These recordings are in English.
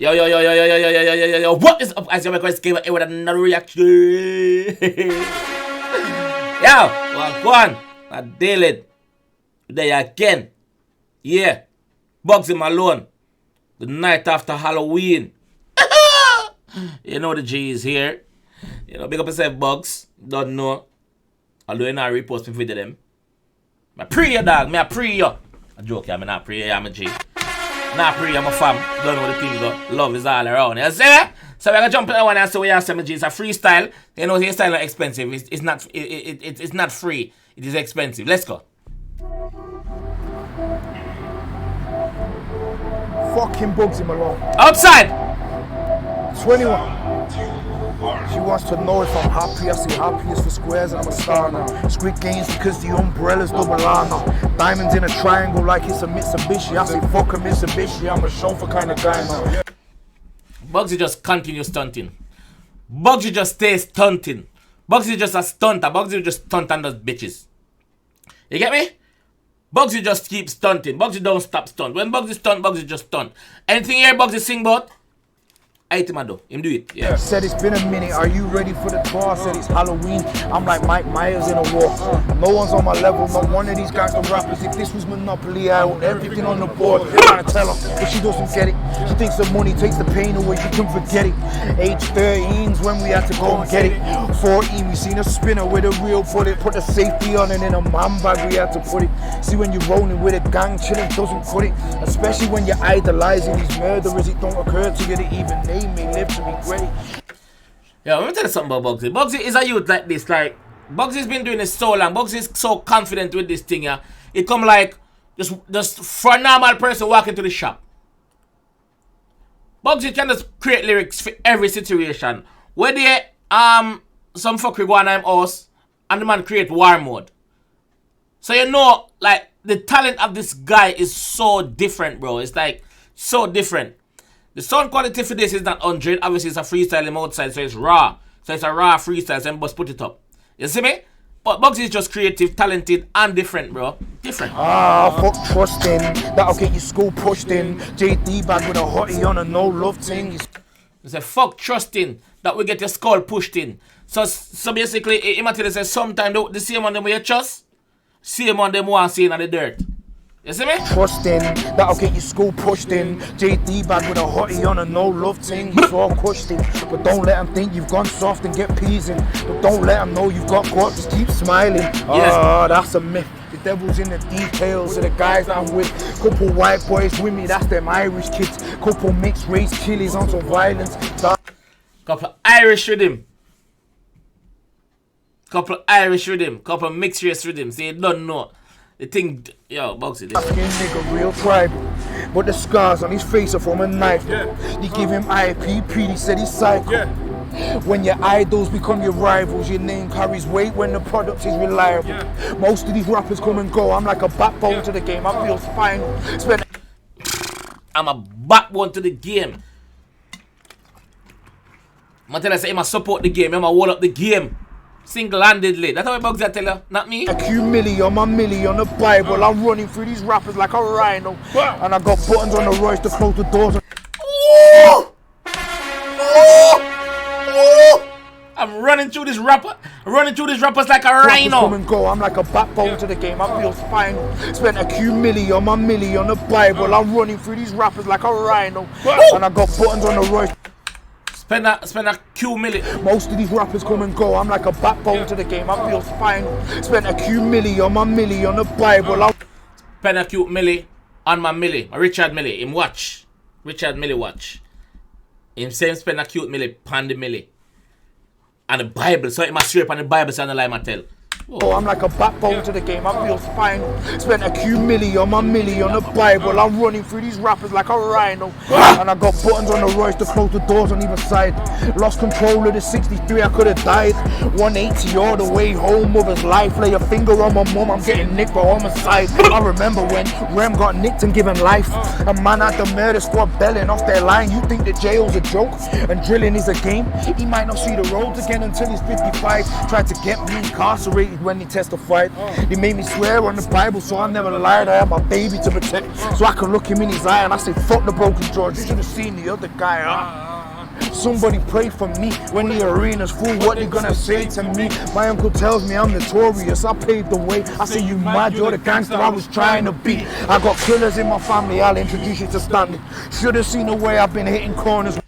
Yo. What is up, guys? JAMAICA'S here with another reaction. Yo, go on. I deal it. There again. Yeah. Bugzy Malone. The night after Halloween. You know the G is here. You know, big up yourself, Bugs. Don't know. Although you not repost me video them. I pray you, dog. I pray you. I joke, I'm not pray you, I'm a G. Nah, pray, I'm a fam. Don't know the thing go. Love is all around. You see me? So we're gonna jump in the one and say we are 7G. It's a freestyle. You know, hairstyle not expensive. It's not free. It is expensive. Let's go. Fucking Bugzy Malone. Outside! 21. She wants to know if I'm happy. I say happy is for squares and I'm a star now. Squid games because the umbrella's double R now. Diamonds in a triangle like it's a Mitsubishi. I say fuck a Mitsubishi. I'm a chauffeur kind of guy now. Bugzy just continue stunting. Bugzy just stays stunting. Bugzy just a stunter. Bugzy just stunt on those bitches. You get me? Bugzy just keeps stunting. Bugzy don't stop stunt. When Bugzy stunt, Bugzy just stunt. Anything here Bugzy sing about? I him do. Him do it. Yeah. Said it's been a minute. Are you ready for the tour? Said it's Halloween. I'm like Mike Myers in a war. No one's on my level. Not one of these guys are rappers. If this was Monopoly, I own everything on the board. I'm trying to tell her, but she doesn't get it. She thinks the money takes the pain away. She can forget it. Age 13's when we had to go and get it. 14, we seen a spinner with a real bullet. Put the safety on and in a man bag we had to put it. See when you're rolling with a gang, chilling doesn't cut it. Especially when you're idolizing these murderers. It don't occur to you to even name me, live to be great. Yo, let me tell you something about Bugzy. Bugzy is a youth like this. Like, Bugzy's been doing this so long. Bugzy is so confident with this thing, yeah. It come like just for a normal person walking to the shop. Bugzy can just create lyrics for every situation. Where they some fuckery go on in house and the man create war mode. So you know, like, the talent of this guy is so different, bro. It's like so different. The sound quality for this is not 100. Obviously, it's a freestyle him outside, so it's raw. So it's a raw freestyle, so I'm just put it up. You see me? But Bugzy is just creative, talented, and different, bro. Different. Fuck trusting. That'll get your school pushed in. JD bag with a hottie on a no love thing. It's a fuck trusting that we get your skull pushed in. So basically, it says sometimes the same one them we trust, same one them want see in the dirt. You see me? Trusting, that'll get your school pushed in. JD bag with a hottie on a no love thing. He's all pushed in. But don't let them think you've gone soft and get peas in. But don't let them know you've got caught, just keep smiling. Yes. Oh, that's a myth. The devil's in the details of the guys that I'm with. Couple white boys with me, that's them Irish kids. Couple mixed race chilies on some violence. Couple Irish rhythm. Couple Irish rhythm. Couple mixed race rhythm. So you don't know. The thing, yo, Bugzy. African nigga, real tribal. But the scars on his face are from a knife. Yeah. They give him IPP, they said he's psycho. Yeah. When your idols become your rivals, your name carries weight when the product is reliable. Yeah. Most of these rappers come and go. I'm like a backbone to the game. I feel spinal. I'm a backbone to the game. I'm tell you, say, I'm support the game. I'm hold up the game. Single-handedly. That's how Bugzy tell you, not me. A Q on my milli on the Bible. I'm running through these rappers like a rhino. And I got buttons on the Royce to close the doors. I'm running through this rapper. I'm running through these rappers like a rhino. Come and go. I'm like a backbone to the game. I feel spinal. Spent a Q on my milli on the Bible. I'm running through these rappers like a rhino. And I got buttons on the Royce. Spend a Q milli. Most of these rappers come and go. I'm like a backbone to the game. I feel spinal. Spent a Q on my milli on the Bible. Spend a Q milli on my milli. Richard Milli. Him watch. Richard Milli watch. Him saying spend a cute milli pan the milli. And the Bible. So it must straight on the Bible so I don't lie my tell. Oh, I'm like a backbone to the game. I feel spinal. Spent a Q on my milli on the Bible. I'm running through these rappers like a rhino. And I got buttons on the Royce to close the doors on either side. Lost control of the 63, I could have died. 180 all the way home of his life. Lay a finger on my mum, I'm getting nicked by homicide. I remember when Rem got nicked and given life. A man at the murder squad belling off their line. You think that jail's a joke and drilling is a game? He might not see the roads again until he's 55. Tried to get me incarcerated big when he testified. He made me swear on the Bible, so I never lied. I had my baby to protect, so I could look him in his eye and I say, fuck the broken George, you should have seen the other guy, Somebody pray for me when the arena's full. What they gonna say to me? My uncle tells me I'm notorious. I paved the way. I say you mad, you're the gangster I was trying to be. I got killers in my family. I'll introduce you to Stanley. Should have seen the way I've been hitting corners.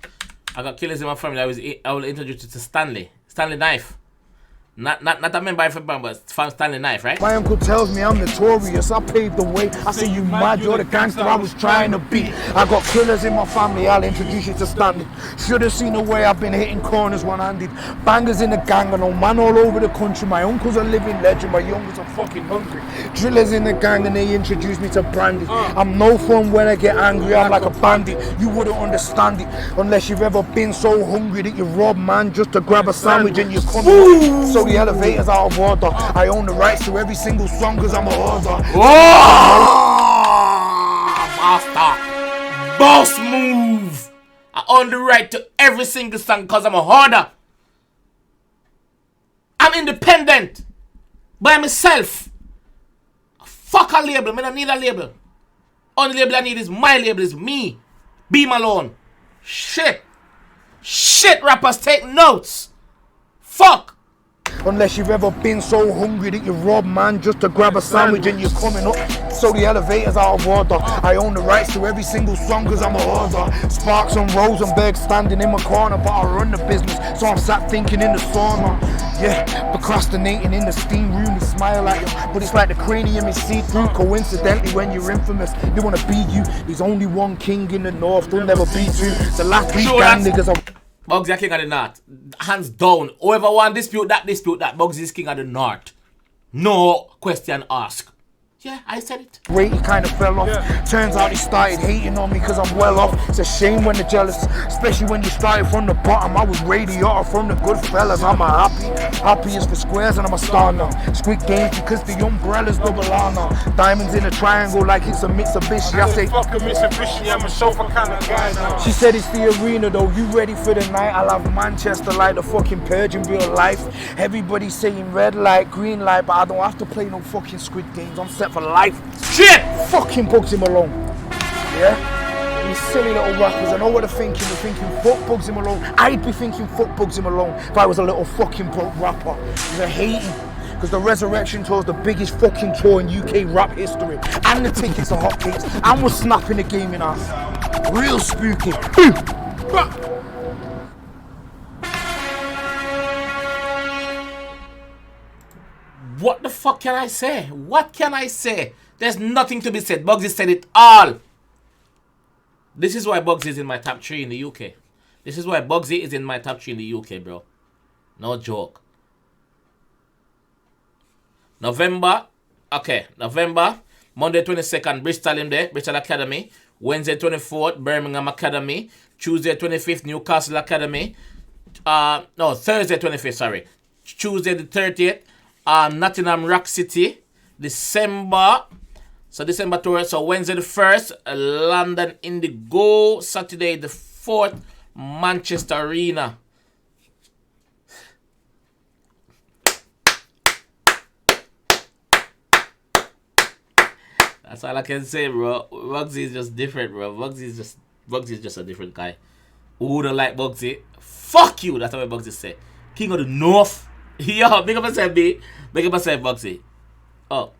I got killers in my family. I will introduce you to Stanley. Stanley Knife. Not a member of but from Stanley Knife, right? My uncle tells me I'm notorious. I paved the way. I say you mad, you're the gangster I was trying to be. I got killers in my family. I'll introduce you to Stanley. Should have seen the way I've been hitting corners one-handed. Bangers in the gang, I know man all over the country. My uncle's a living legend. My youngers are fucking hungry. Drillers in the gang and they introduce me to Brandy. I'm no fun when I get angry. I'm like a bandit. You wouldn't understand it unless you've ever been so hungry that you rob man just to grab a sandwich and you come in. So the elevator's out of order. I own the rights to every single song cause I'm a hoarder. Master. Boss move. I own the right to every single song cause I'm a hoarder. I'm independent. By myself. Fuck a label. I don't need a label. Only label I need is my label. Is me. Bugzy Malone. Shit. Shit, rappers, take notes. Fuck. Unless you've ever been so hungry that you rob man just to grab a sandwich and you're coming up. So the elevator's out of order. I own the rights to every single song cause I'm a hoarder. Sparks and Rosenberg standing in my corner, but I run the business, so I'm sat thinking in the sauna. Yeah, procrastinating in the steam room, they smile at you, but it's like the cranium is see-through. Coincidentally, when you're infamous, they wanna beat you. There's only one king in the north, they'll never beat you. The last week gang niggas are... Bugzy king of the north. Hands down. Whoever want dispute that. Bugzy is king of the north. No question asked. Yeah, I said it. Rate, he kind of fell off. Yeah. Turns out he started hating on me because I'm well off. It's a shame when they're jealous, especially when you started from the bottom. I was radiator from the good fellas. I'm a happiest for squares and I'm a star now. Squid games because the umbrella's double R now. Diamonds in a triangle like it's a Mitsubishi. I say fuck a Mitsubishi, I'm a chauffeur kind of guy now. She said it's the arena though, you ready for the night? I'll have Manchester like the fucking purge in real life. Everybody's saying red light, green light, but I don't have to play no fucking Squid Games. I'm set for life. Shit! Fucking Bugzy Malone. Yeah? These silly little rappers, I know what they're thinking. They're thinking, fuck Bugzy Malone. I'd be thinking, fuck Bugzy Malone if I was a little fucking broke rapper. They're hating. Because the Resurrection Tour is the biggest fucking tour in UK rap history. And the tickets are hotcakes. And we're snapping the game in ass. Real spooky. What the fuck can I say? What can I say? There's nothing to be said. Bugzy said it all. This is why Bugzy is in my top 3 in the UK. This is why Bugzy is in my top 3 in the UK, bro. No joke. November. Okay, November. Monday 22nd, Bristol in there. Bristol Academy. Wednesday 24th, Birmingham Academy. Tuesday 25th, Newcastle Academy. No, Thursday 25th, sorry. Tuesday the 30th. Nottingham Rock City, December tour. So Wednesday the 1st, London Indigo. Saturday the 4th, Manchester Arena. That's all I can say, bro. Bugzy is just different, bro. Bugzy is just a different guy. Who wouldn't like Bugzy? Fuck you. That's what Bugzy said. King of the North. Yo, big up yourself, B. Big up yourself, Bugzy. Oh.